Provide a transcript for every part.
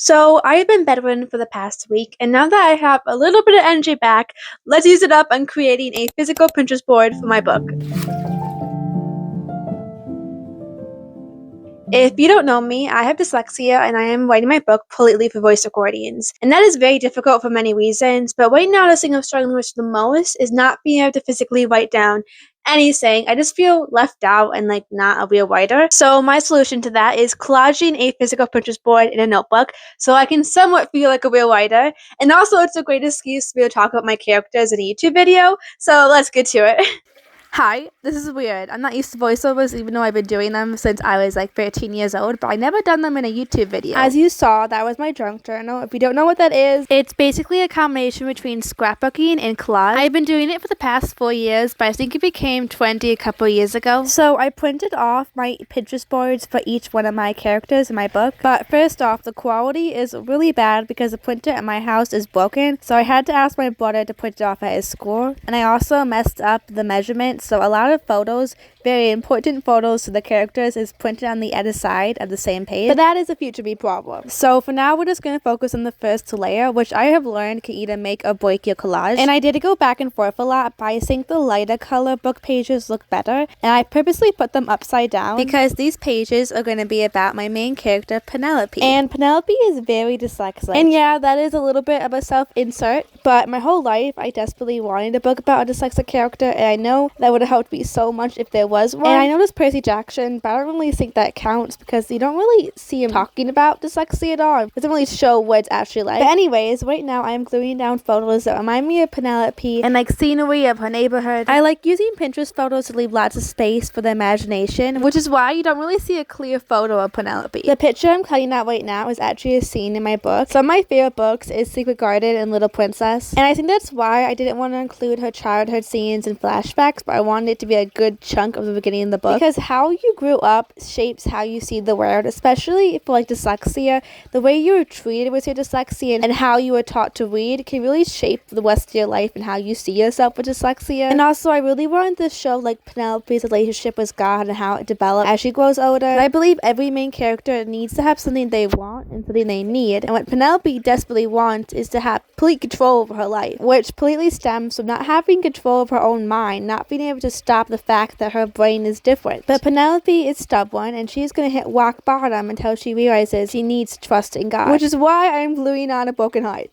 So I've been bedridden for the past week, and now that I have a little bit of energy back, let's use it up on creating a physical Pinterest board for my book. If you don't know me, I have dyslexia and I am writing my book completely for voice recordings. And that is very difficult for many reasons, but right now the thing I'm struggling with the most is not being able to physically write down anything. I just feel left out and like not a real writer. So my solution to that is collaging a physical Pinterest board in a notebook so I can somewhat feel like a real writer. And also it's a great excuse to be able to talk about my characters in a YouTube video. So let's get to it. Hi, this is weird. I'm not used to voiceovers even though I've been doing them since I was like 13 years old, but I never done them in a YouTube video. As you saw, that was my junk journal. If you don't know what that is, it's basically a combination between scrapbooking and collage. I've been doing it for the past 4 years, but I think it became trendy a couple years ago. So I printed off my Pinterest boards for each one of my characters in my book. But first off, the quality is really bad because the printer at my house is broken, so I had to ask my brother to print it off at his school. And I also messed up the measurements. So a lot of photos, very important photos to the characters, is printed on the other side of the same page. But that is a future me problem. So for now, we're just going to focus on the first layer, which I have learned can either make or break your collage. And I did go back and forth a lot, but I think the lighter color book pages look better. And I purposely put them upside down because these pages are going to be about my main character, Penelope. And Penelope is very dyslexic. And yeah, that is a little bit of a self-insert, but my whole life, I desperately wanted a book about a dyslexic character, and I know that would have helped me so much if there was one. And I noticed Percy Jackson, but I don't really think that counts because you don't really see him talking about dyslexia at all. It doesn't really show what it's actually like. But anyways, right now I'm gluing down photos that remind me of Penelope and like scenery of her neighborhood. I like using Pinterest photos to leave lots of space for the imagination, which is why you don't really see a clear photo of Penelope. The picture I'm cutting out right now is actually a scene in my book. Some of my favorite books is Secret Garden and Little Princess. And I think that's why I didn't want to include her childhood scenes and flashbacks, but I wanted it to be a good chunk of the beginning of the book because how you grew up shapes how you see the world, especially for like dyslexia. The way you were treated with your dyslexia and how you were taught to read can really shape the rest of your life and how you see yourself with dyslexia. And also, I really wanted to show like Penelope's relationship with God and how it developed as she grows older. And I believe every main character needs to have something they want and something they need, and what Penelope desperately wants is to have complete control over her life, which completely stems from not having control of her own mind, not being able to stop the fact that her brain is different. But Penelope is stubborn and she's going to hit rock bottom until she realizes she needs to trust in God, which is why I'm gluing on a broken heart.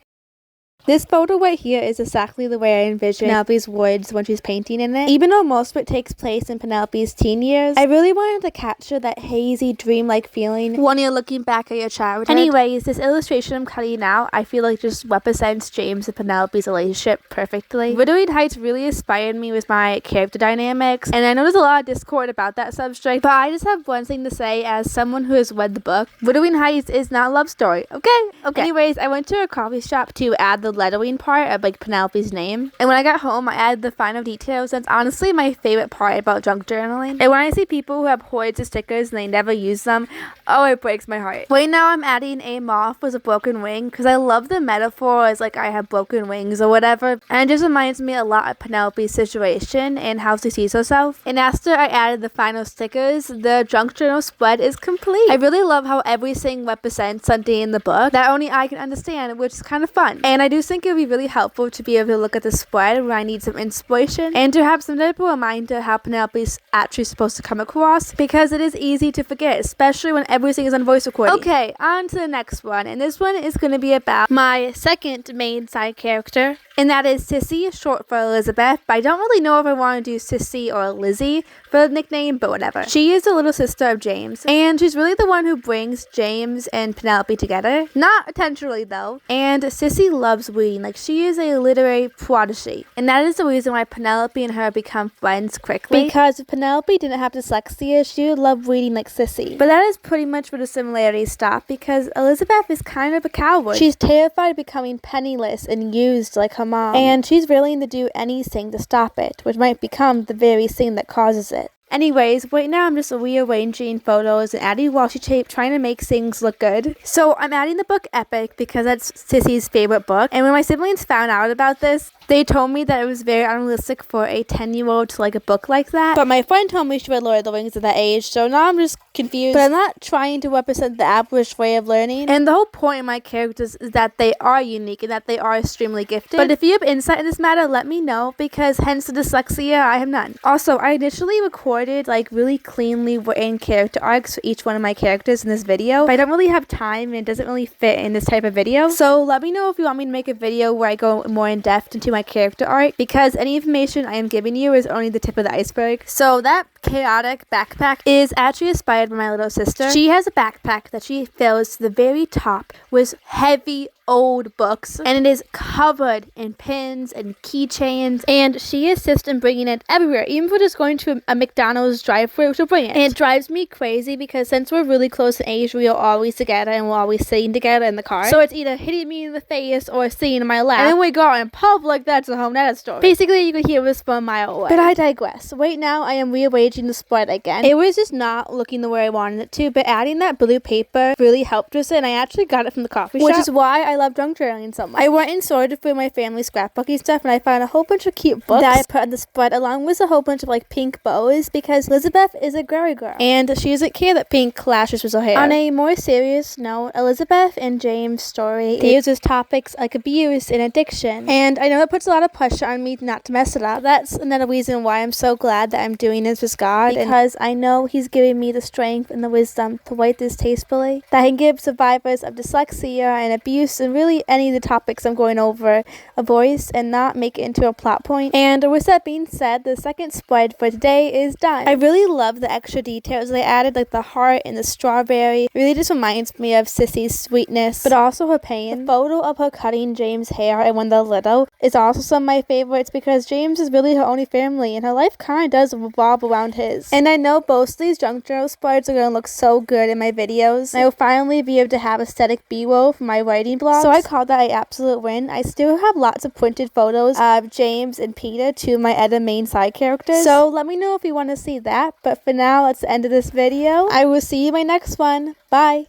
This photo right here is exactly the way I envision Penelope's woods when she's painting in it. Even though most of it takes place in Penelope's teen years, I really wanted to capture that hazy, dreamlike feeling when you're looking back at your childhood. Anyways, this illustration I'm cutting out, I feel like just represents James and Penelope's relationship perfectly. Wuthering Heights really inspired me with my character dynamics, and I know there's a lot of discord about that subject, but I just have one thing to say as someone who has read the book. Wuthering Heights is not a love story, okay? Anyways, I went to a coffee shop to add the lettering part of like Penelope's name, and when I got home I added the final details. That's honestly my favorite part about junk journaling. And when I see people who have hordes of stickers and they never use them, oh, it breaks my heart. Right now I'm adding a moth with a broken wing because I love the metaphor as like I have broken wings or whatever, and it just reminds me a lot of Penelope's situation and how she sees herself. And after I added the final stickers, the junk journal spread is complete. I really love how everything represents something in the book that only I can understand, which is kind of fun. And I do think it would be really helpful to be able to look at the spread where I need some inspiration and to have some type of reminder how Penelope's actually supposed to come across, because it is easy to forget, especially when everything is on voice recording. Okay, on to the next one, and this one is going to be about my second main side character, and that is Sissy, short for Elizabeth, but I don't really know if I want to do Sissy or Lizzie for the nickname, but whatever. She is the little sister of James, and she's really the one who brings James and Penelope together. Not intentionally though. And Sissy loves reading, like she is a literary prodigy, and that is the reason why Penelope and her become friends quickly, because if Penelope didn't have dyslexia, she would love reading like Sissy. But that is pretty much where the similarities stop, because Elizabeth is kind of a coward. She's terrified of becoming penniless and used like her mom, and she's willing to do anything to stop it, which might become the very thing that causes it. Anyways, right now I'm just rearranging photos and adding washi tape, trying to make things look good. So I'm adding the book Epic because that's Sissy's favorite book. And when my siblings found out about this, They told me that it was very unrealistic for a 10-year-old to like a book like that. But my friend told me she read Lord of the Rings at that age, so now I'm just confused. But I'm not trying to represent the average way of learning. And the whole point of my characters is that they are unique and that they are extremely gifted. But if you have insight in this matter, let me know, because hence the dyslexia, I have none. Also, I initially recorded like really cleanly written character arcs for each one of my characters in this video, but I don't really have time and it doesn't really fit in this type of video. So let me know if you want me to make a video where I go more in depth into my character arc, because any information I am giving you is only the tip of the iceberg. So that chaotic backpack is actually inspired by my little sister. She has a backpack that she fills to the very top with heavy old books, and it is covered in pins and keychains, and she assists in bringing it everywhere. Even if we're just going to a McDonald's drive-thru, she'll bring it. And it drives me crazy because since we're really close in age, we are always together and we're always sitting together in the car. So it's either hitting me in the face or sitting in my lap. And then we go out in public, that's a home data story. Basically, you could hear us from a mile away. But I digress. Right now, I am rearranging the spread again. It was just not looking the way I wanted it to, but adding that blue paper really helped with it, and I actually got it from the coffee shop. Which is why I love junk journaling so much. I went and sorted through my family scrapbooking stuff, and I found a whole bunch of cute books that I put on the spread, along with a whole bunch of like pink bows, because Elizabeth is a girly girl, and she doesn't care that pink clashes with her hair. On a more serious note, Elizabeth and James' story deals with topics like abuse and addiction, and I know it puts a lot of pressure on me not to mess it up. That's another reason why I'm so glad that I'm doing this with God, because I know He's giving me the strength and the wisdom to write this tastefully, that He can give survivors of dyslexia and abuse and really any of the topics I'm going over a voice and not make it into a plot point. And with that being said, the second spread for today is done. I really love the extra details they added, like the heart and the strawberry. It really just reminds me of Sissy's sweetness, but also her pain. The photo of her cutting James' hair and when they're little is also some of my favorites, because James is really her only family and her life kind of does revolve around his. And I know both of these junk journal spreads are going to look so good in my videos. I will finally be able to have aesthetic B-roll for my writing blog, so I call that an absolute win. I still have lots of printed photos of James and Peter, two of my other main side characters, so let me know if you want to see that. But for now, that's the end of this video. I will see you in my next one. Bye!